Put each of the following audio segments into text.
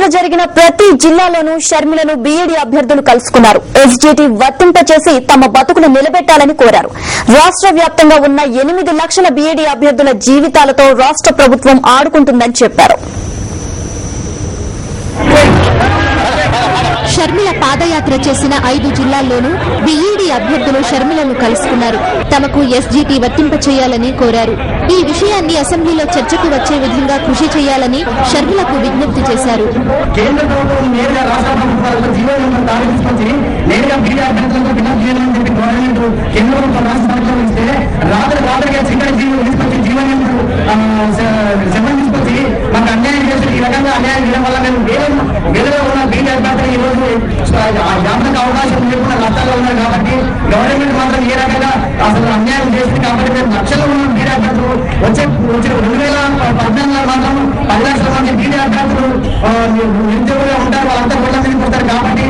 ఎన్నికలు జరిగిన ప్రతి జిల్లాలోనూ షర్మిలను బీఈడీ అభ్యర్థులు కలుసుకున్నారు. ఎస్జీటీ వర్తింపచేసి తమ బతుకును నిలబెట్టాలని కోరారు. రాష్ట్ర వ్యాప్తంగా ఉన్న 8 లక్షల బీఈడీ అభ్యర్థుల జీవితాలతో రాష్ట్ర ప్రభుత్వం ఆడుకుంటుందని చెప్పారు. షర్మిల పాదయాత్ర చేసిన 5 జిల్లాల్లోనూ బీఈడీ అభ్యర్థులు షర్మిలను కలుసుకున్నారు. తమకు ఎస్జీటీ వర్తింపచేయాలని కోరారు. ఈ విషయాన్ని అసెంబ్లీలో చర్చకు వచ్చే విధంగా కృషి చేయాలని షర్మిలకు విజ్ఞప్తి చేశారు. అవకాశం లేకుండా రాష్ట్రాల్లో ఉన్నారు కాబట్టి గవర్నమెంట్ మాత్రం ఏ రకంగా అసలు అన్యాయం చేస్తుంది కాబట్టి మేము లక్షల్లో ఉన్న బీడీ అభ్యర్థులు వచ్చిన 2014 మాత్రం 10 లక్షల మంది బీడీ అభ్యర్థులు నిరుద్యోగులుగా ఉంటారు. వాళ్ళంతా రోడ్ల మీద పడతారు కాబట్టి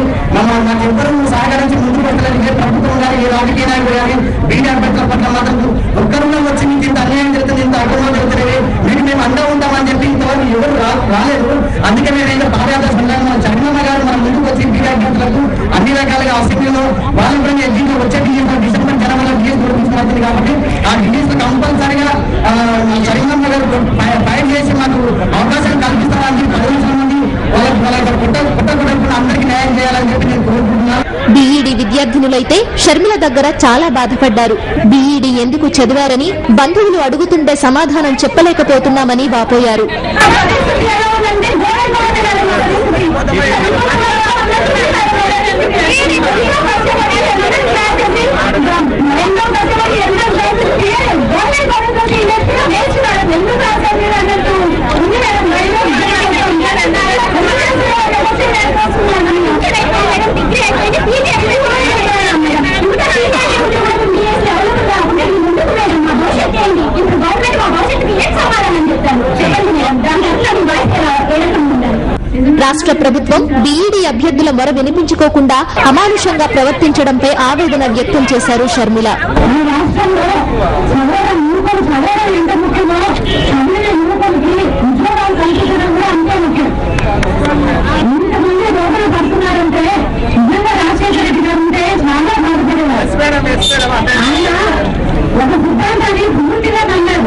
నాకు ఎవ్వరూ సహకరించి ముందుకు పెట్టలేదు. ఏ ప్రభుత్వం కానీ ఏ రాజకీయ నాయకులు కానీ బీడీ అభ్యర్థుల పట్ల మాత్రం ఒక్కరున్నా వచ్చి మీకు ఇంత అన్యాయం జరుగుతుంది, ఇంత అక్రమం జరుగుతుంది, మీకు మేము అండా ఉంటామని చెప్పి ఇంతవరకు ఎవరు రాలేదు. అందుకే మేము పాదయాత్ర సందర్భంగా చంద్రబాబు గారు మన ముందుకు వచ్చి బీడీ అభ్యర్థులకు అన్ని రకాలుగా అసెంబ్లీలో వాళ్ళు కూడా ఎగ్జిట్లో వచ్చే డిసెంబర్ జనవరిలో డిఎస్ గుర్తించబడుతుంది కాబట్టి ఆ డిఎస్ కంపల్సరిగా చంద్రబాబు గారు ఫైల్ చేసి మాకు అవకాశం కల్పిస్తారని 10 లక్షల మంది అందరికీ న్యాయం చేయాలని చెప్పి నేను కోరుకుంటున్నాను. బీఈడీ విద్యార్థినులైతే షర్మిల దగ్గర చాలా బాధపడ్డారు. బీఈడీ ఎందుకు చదివారని బంధువులు అడుగుతుంటే సమాధానం చెప్పలేకపోతున్నామని వాపోయారు. రాష్ట్ర ప్రభుత్వం బీఈడీ అభ్యర్థుల మొర వినిపించుకోకుండా అమానుషంగా ప్రవర్తించడంపై ఆవేదన వ్యక్తం చేశారు షర్మిల. ఒక సిద్ధాంతాన్ని పూర్తిగా నమ్మారు.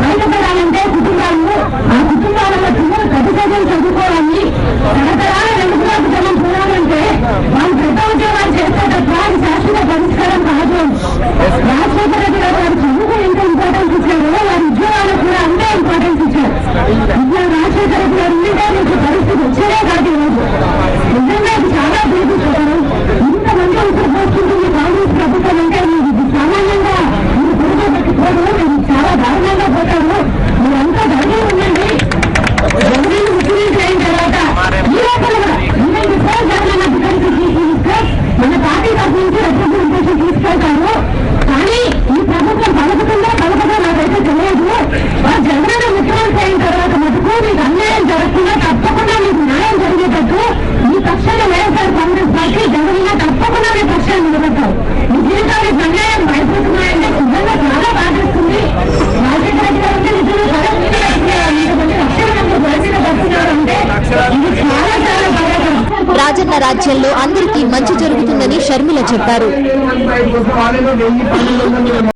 బయటపడాలంటే కుటుంబాలు ఆ కుటుంబాలలో పిల్లలు ప్రతిశతం చదువుకోవాలి, తరతరాల వెలుగులో కుటుంబం పోవాలంటే వాళ్ళు పెద్ద ఉద్యోగాలు చేస్తే తప్ప అది శాశ్వత పరిష్కారం కాదు. రాజశేఖర రెడ్డి గారు వారి చదువుకు ఎంత ఇంపార్టెన్స్ ఇచ్చారో వారి ఉద్యోగాలకు కూడా అంతే ఇంపార్టెన్స్ ఇచ్చారు. ఇట్లా రాజశేఖర రెడ్డి గారు ఉంటే మీకు పరిస్థితి వచ్చేదే కాదు. ఈరోజు నిజంగా ఇది చాలా బాధిస్తారు. ఇంతమంది ఉద్యోగస్తుంది కాంగ్రెస్ ప్రభుత్వం అంటే మీరు సామాన్యంగా మీరు కూర్చోబెట్టుకోరు, మీరు చాలా దారుణంగా పోతారు. మీరంతా ధైర్యం ఉండండి. జగన్ ముఖ్యమంత్రి అయిన తర్వాత ఈ లోపల మన పార్టీ తరఫు నుంచి రిప్రజెంటేషన్ తీసుకెళ్తారు. కానీ ఈ ప్రభుత్వం పలుకుతుందో పలకదో నాకైతే తెలియదు. జగన్ ముఖ్యమంత్రి అయిన తర్వాత మటుకు మీకు అన్యాయం జరగకుండా తప్పకుండా మీకు న్యాయం జరిగేటట్టు మీ పక్షాన్ని వైఎస్ఆర్ కాంగ్రెస్ పార్టీ జగన్ తప్పకుండా మీ పక్షాన్ని నిలబెట్టారు. మీ జీవితానికి అన్యాయం భయపడుతున్నాయంటే నిజంగా చాలా బాధిస్తుంది. రాజశేఖర రెడ్డి గారు అంటే నిజంగా రాజన్న రాజ్యంలో అందరికీ మంచి జరుగుతుందని షర్మిల చెప్పారు.